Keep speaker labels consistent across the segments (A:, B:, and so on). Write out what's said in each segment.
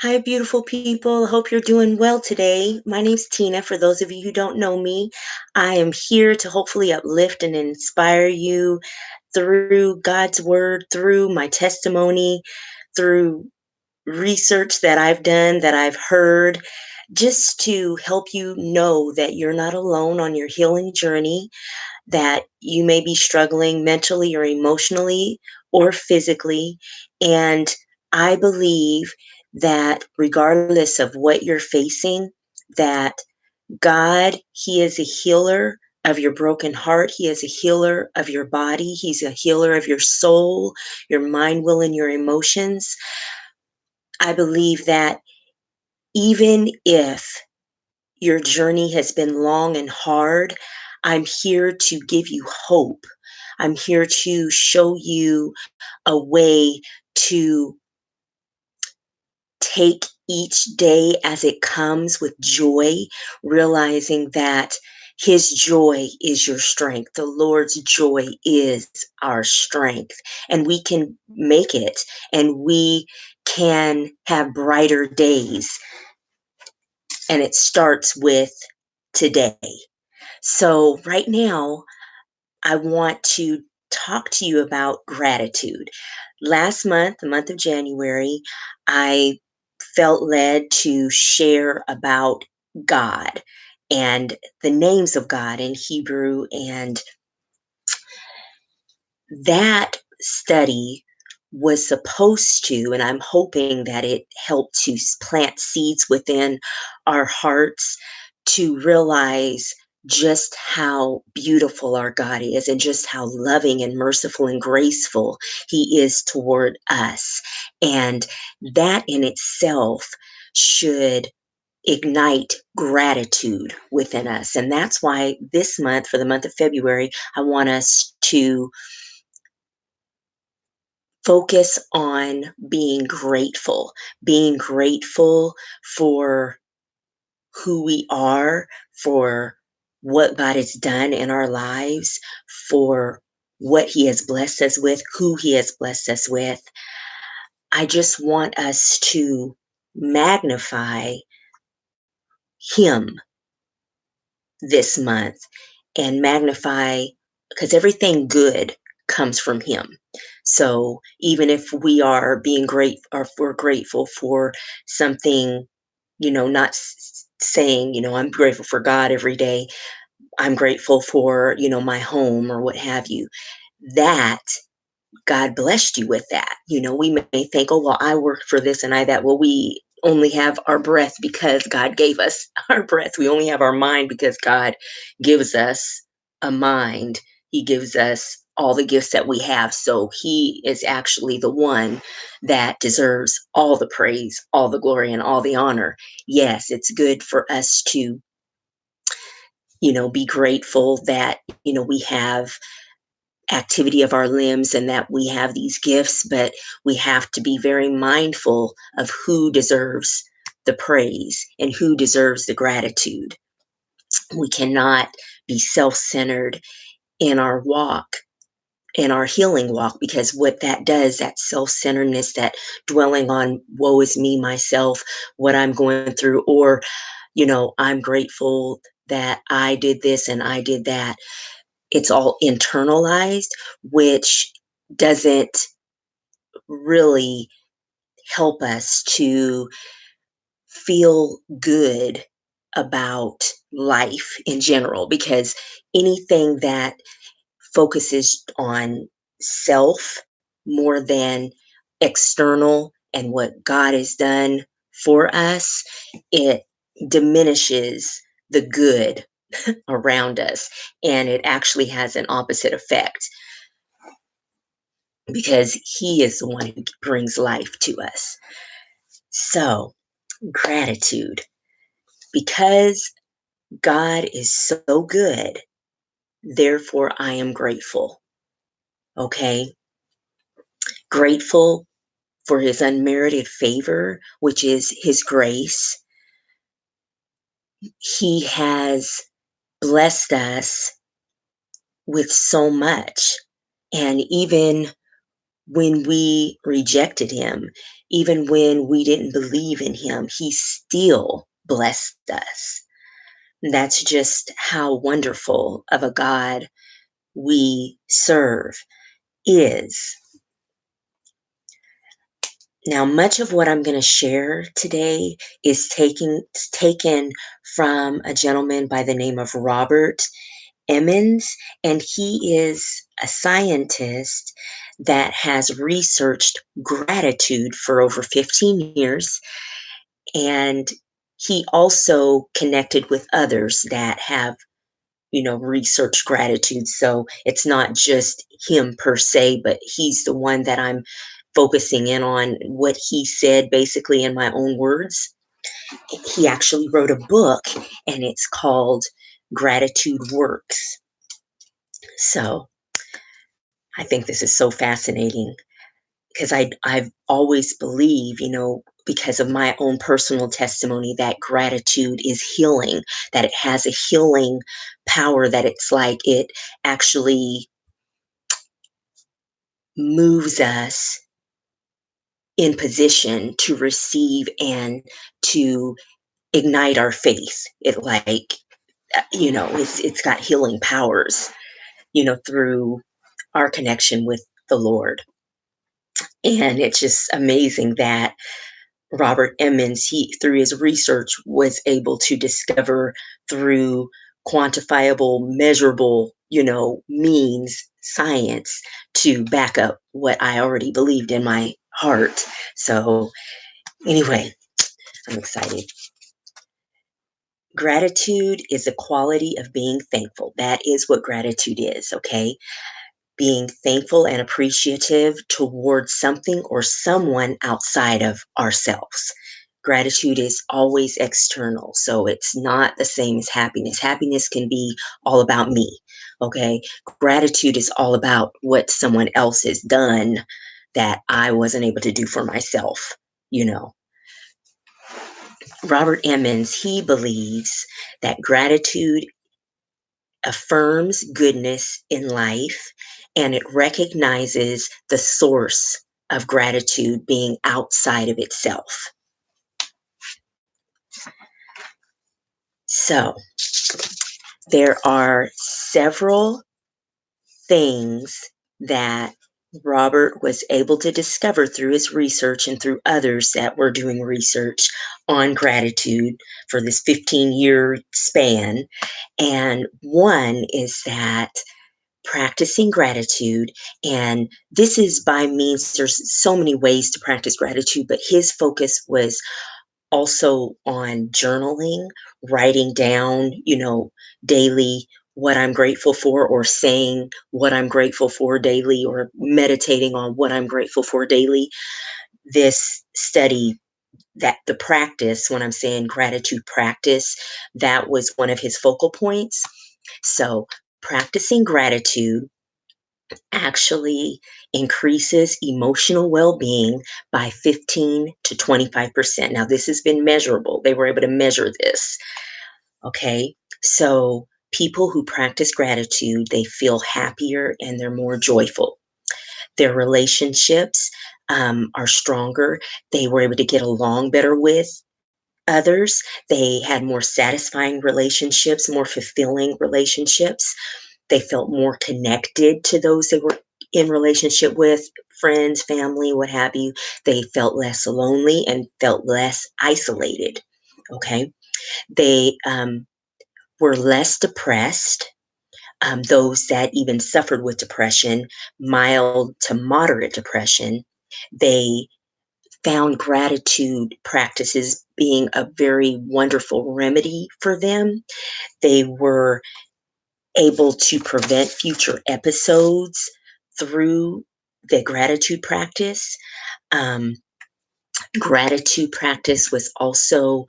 A: Hi, beautiful people. Hope you're doing well today. My name's Tina. For those of you who don't know me, I am here to hopefully uplift and inspire you through God's word, through my testimony, through research that I've done, that I've heard, just to help you know that you're not alone on your healing journey, that you may be struggling mentally or emotionally or physically. And I believe that regardless of what you're facing, that God, He is a healer of your broken heart. He is a healer of your body. He's a healer of your soul, your mind, will, and your emotions. I believe that even if your journey has been long and hard, I'm here to give you hope. I'm here to show you a way to take each day as it comes with joy, realizing that His joy is your strength. The Lord's joy is our strength, and we can make it, and we can have brighter days. And it starts with today. So, right now, I want to talk to you about gratitude. Last month, the month of January, I felt led to share about God and the names of God in Hebrew. And that study was supposed to, and I'm hoping that it helped to plant seeds within our hearts to realize just how beautiful our God is and just how loving and merciful and graceful He is toward us. And that in itself should ignite gratitude within us. And that's why this month, for the month of February, I want us to focus on being grateful for who we are, for what God has done in our lives, for what He has blessed us with, who He has blessed us with. I just want us to magnify Him this month and magnify, because everything good comes from Him. So even if we are being great, or if we're grateful for something, not saying, I'm grateful for God every day, I'm grateful for, my home or what have you, that God blessed you with that. We may think, oh, well, I worked for this and I that. Well, we only have our breath because God gave us our breath. We only have our mind because God gives us a mind. He gives us all the gifts that we have. So He is actually the one that deserves all the praise, all the glory, and all the honor. Yes, it's good for us to, be grateful that, we have activity of our limbs and that we have these gifts, but we have to be very mindful of who deserves the praise and who deserves the gratitude. We cannot be self centered in our walk, in our healing walk, because what that does, that self centeredness, that dwelling on woe is me, myself, what I'm going through, or, I'm grateful that I did this and I did that, it's all internalized, which doesn't really help us to feel good about life in general, because anything that focuses on self more than external and what God has done for us, it diminishes the good around us, and it actually has an opposite effect, because He is the one who brings life to us. So, gratitude. Because God is so good, therefore I am grateful. Okay? Grateful for His unmerited favor, which is His grace. He has blessed us with so much. And even when we rejected him, even when we didn't believe in him, he still blessed us. That's just how wonderful of a God we serve is. Now, much of what I'm going to share today is taken from a gentleman by the name of Robert Emmons, and he is a scientist that has researched gratitude for over 15 years. And he also connected with others that have, researched gratitude. So it's not just him per se, but he's the one that I'm focusing in on what he said basically in my own words. He actually wrote a book and it's called Gratitude Works. So I think this is so fascinating because I've always believed, because of my own personal testimony, that gratitude is healing, that it has a healing power, that it's like it actually moves us in position to receive and to ignite our faith. It like, it's got healing powers, through our connection with the Lord. And it's just amazing that Robert Emmons, he through his research was able to discover through quantifiable, measurable, means, science to back up what I already believed in my heart. So anyway, I'm excited. Gratitude is a quality of being thankful. That is what gratitude is, okay? Being thankful and appreciative towards something or someone outside of ourselves. Gratitude is always external, so it's not the same as happiness. Happiness can be all about me, okay? Gratitude is all about what someone else has done that I wasn't able to do for myself, you know. Robert Emmons, he believes that gratitude affirms goodness in life and it recognizes the source of gratitude being outside of itself. So, there are several things that Robert was able to discover through his research and through others that were doing research on gratitude for this 15-year span. And one is that practicing gratitude, and this is by means, there's so many ways to practice gratitude, but his focus was also on journaling, writing down, daily what I'm grateful for, or saying what I'm grateful for daily, or meditating on what I'm grateful for daily. This study, that the practice, when I'm saying gratitude practice, that was one of his focal points. So, practicing gratitude actually increases emotional well-being by 15 to 25%. Now, this has been measurable. They were able to measure this. Okay. So, people who practice gratitude, they feel happier and they're more joyful. Their relationships are stronger. They were able to get along better with others. They had more satisfying relationships, more fulfilling relationships. They felt more connected to those they were in relationship with, friends, family, what have you. They felt less lonely and felt less isolated. Okay. They were less depressed. Those that even suffered with depression, mild to moderate depression, they found gratitude practices being a very wonderful remedy for them. They were able to prevent future episodes through the gratitude practice. Um, Gratitude practice was also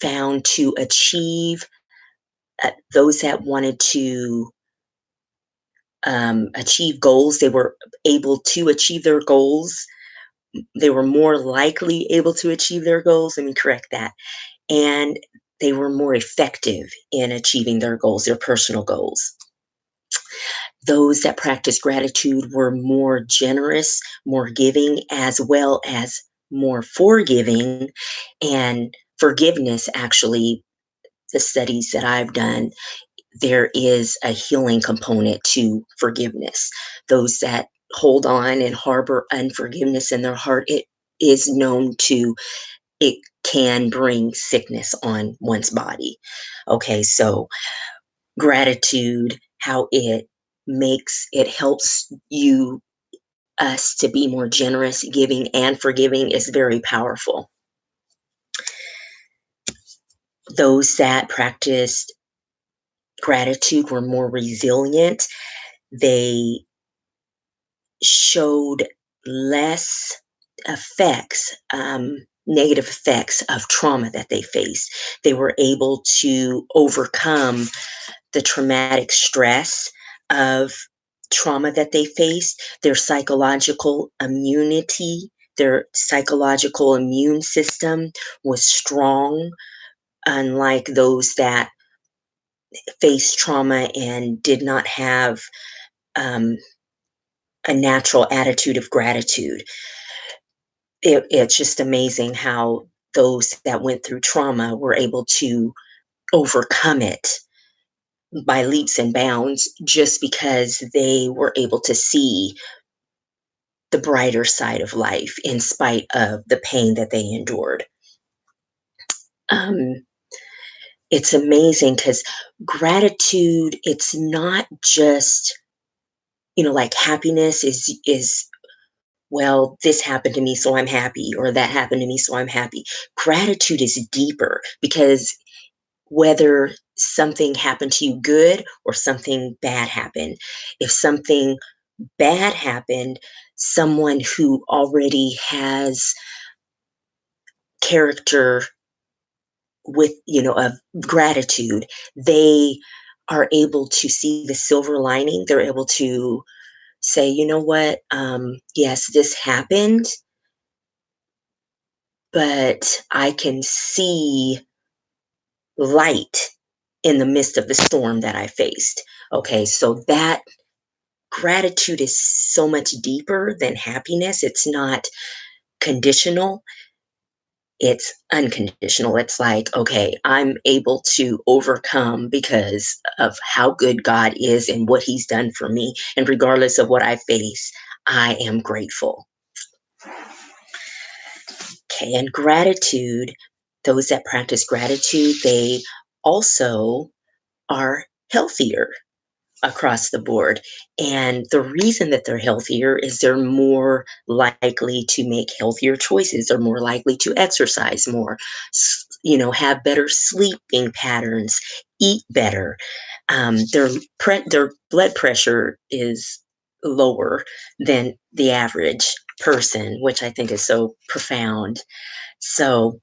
A: found to achieve those that wanted to achieve goals. They were able to achieve their goals. They were more likely able to achieve their goals. Let me correct that. And they were more effective in achieving their goals, their personal goals. Those that practiced gratitude were more generous, more giving, as well as more forgiving and forgiveness. Actually, the studies that I've done, there is a healing component to forgiveness. Those that hold on and harbor unforgiveness in their heart, it is known to, it can bring sickness on one's body. Okay, so gratitude, how it helps you, us, to be more generous, giving, and forgiving is very powerful. Those that practiced gratitude were more resilient. They showed less effects, negative effects of trauma that they faced. They were able to overcome the traumatic stress of trauma that they faced. Their psychological immune system was strong, unlike those that faced trauma and did not have um, a natural attitude of gratitude. It's just amazing how those that went through trauma were able to overcome it by leaps and bounds just because they were able to see the brighter side of life in spite of the pain that they endured. Um, it's amazing because gratitude, it's not just, like happiness is, well, this happened to me, so I'm happy, or that happened to me, so I'm happy. Gratitude is deeper because whether something happened to you good or something bad happened, if something bad happened, someone who already has character with, of gratitude, they are able to see the silver lining. They're able to say, you know what, yes, this happened, but I can see light in the midst of the storm that I faced. Okay, so that gratitude is so much deeper than happiness. It's not conditional, it's unconditional. It's like, okay, I'm able to overcome because of how good God is and what He's done for me. And regardless of what I face, I am grateful. Okay, and gratitude, those that practice gratitude, they also are healthier across the board. And the reason that they're healthier is they're more likely to make healthier choices. They're more likely to exercise more, have better sleeping patterns, eat better. Their blood pressure is lower than the average person, which I think is so profound. So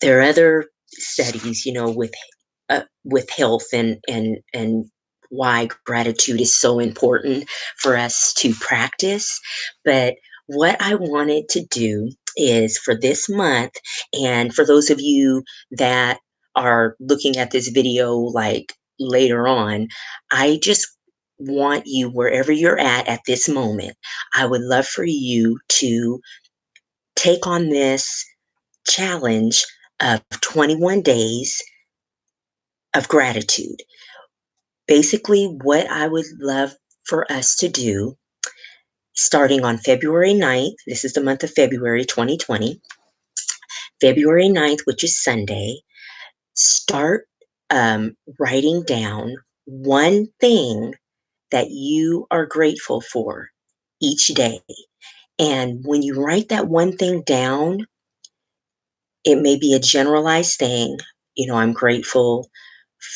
A: there are other studies, with health and why gratitude is so important for us to practice. But what I wanted to do is for this month, and for those of you that are looking at this video like later on, I just want you, wherever you're at this moment, I would love for you to take on this challenge of 21 days of gratitude. Basically, what I would love for us to do, starting on February 9th, this is the month of February 2020, February 9th, which is Sunday, start writing down one thing that you are grateful for each day. And when you write that one thing down, it may be a generalized thing. I'm grateful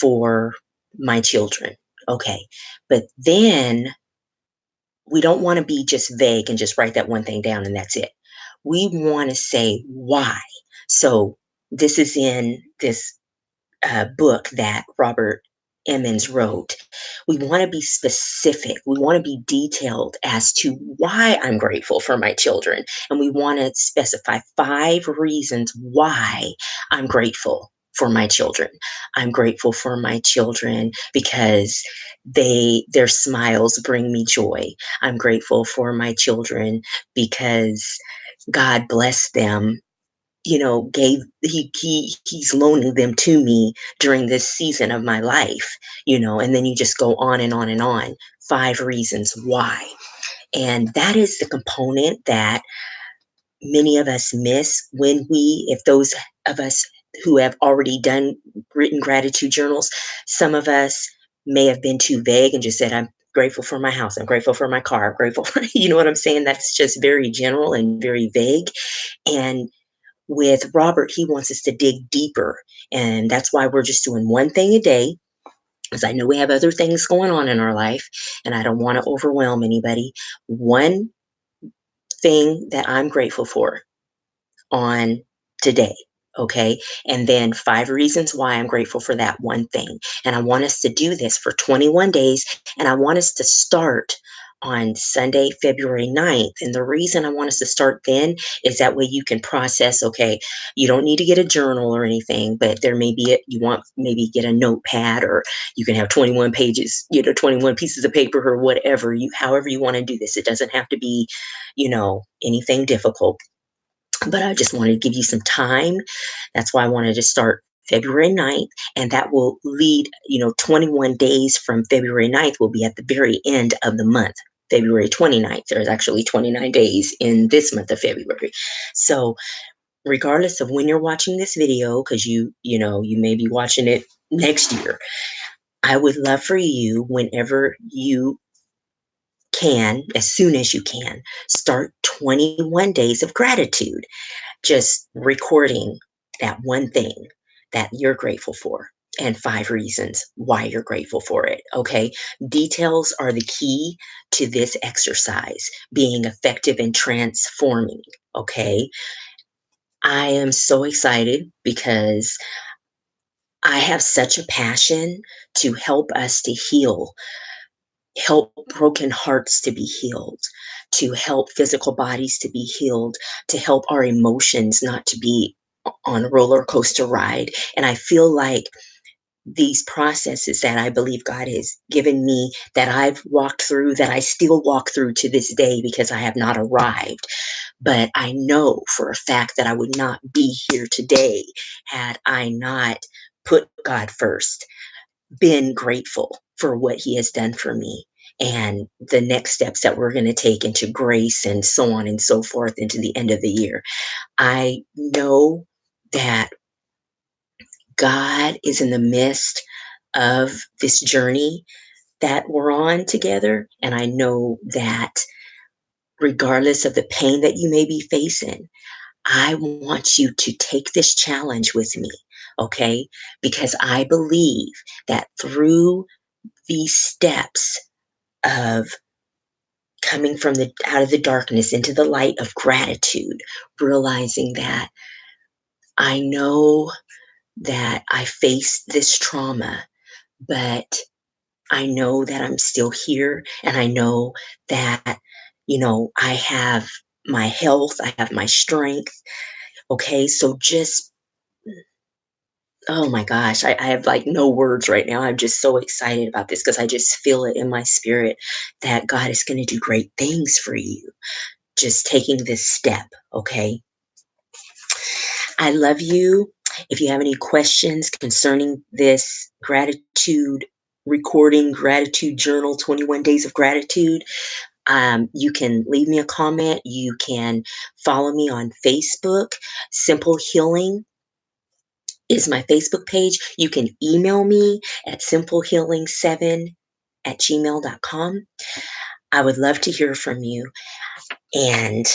A: for my children. Okay. But then we don't want to be just vague and just write that one thing down and that's it. We want to say why. So this is in this book that Robert Emmons wrote. We want to be specific. We want to be detailed as to why I'm grateful for my children. And we want to specify 5 reasons why I'm grateful for my children. I'm grateful for my children because their smiles bring me joy. I'm grateful for my children because God blessed them, gave he's loaning them to me during this season of my life, and then you just go on and on and on. 5 reasons why. And that is the component that many of us miss when if those of us who have already done written gratitude journals, some of us may have been too vague and just said, I'm grateful for my house, I'm grateful for my car, I'm grateful for, you know what I'm saying? That's just very general and very vague. And with Robert, he wants us to dig deeper. And that's why we're just doing one thing a day, because I know we have other things going on in our life and I don't want to overwhelm anybody. One thing that I'm grateful for on today. Okay. And then 5 reasons why I'm grateful for that one thing. And I want us to do this for 21 days. And I want us to start on Sunday, February 9th. And the reason I want us to start then is that way you can process. Okay, you don't need to get a journal or anything, but there may be you want maybe get a notepad, or you can have 21 pages, 21 pieces of paper, or whatever however you want to do this. It doesn't have to be, anything difficult, but I just wanted to give you some time. That's why I wanted to start February 9th, and that will lead, 21 days from February 9th will be at the very end of the month, February 29th. There's actually 29 days in this month of February. So, regardless of when you're watching this video, because you may be watching it next year, I would love for you, whenever you can, as soon as you can, start 21 days of gratitude, just recording that one thing that you're grateful for and 5 reasons why you're grateful for it. Okay. Details are the key to this exercise being effective and transforming. Okay. I am so excited because I have such a passion to help us to heal, help broken hearts to be healed, to help physical bodies to be healed, to help our emotions not to be on a roller coaster ride. And I feel like these processes that I believe God has given me, that I've walked through, that I still walk through to this day because I have not arrived. But I know for a fact that I would not be here today had I not put God first, been grateful for what he has done for me, and the next steps that we're going to take into grace and so on and so forth into the end of the year. I know that God is in the midst of this journey that we're on together. And I know that regardless of the pain that you may be facing, I want you to take this challenge with me. Okay. Because I believe that through these steps of coming from the out of the darkness into the light of gratitude, realizing that I know that I faced this trauma, but I know that I'm still here, and I know that, I have my health, I have my strength. Okay. So just, oh my gosh, I have like no words right now. I'm just so excited about this because I just feel it in my spirit that God is going to do great things for you. Just taking this step. Okay. I love you. If you have any questions concerning this gratitude recording, gratitude journal, 21 days of gratitude, you can leave me a comment. You can follow me on Facebook. Simple Healing is my Facebook page. You can email me at simplehealing7@gmail.com. I would love to hear from you. And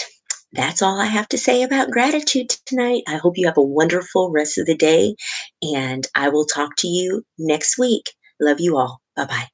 A: that's all I have to say about gratitude tonight. I hope you have a wonderful rest of the day, and I will talk to you next week. Love you all. Bye bye.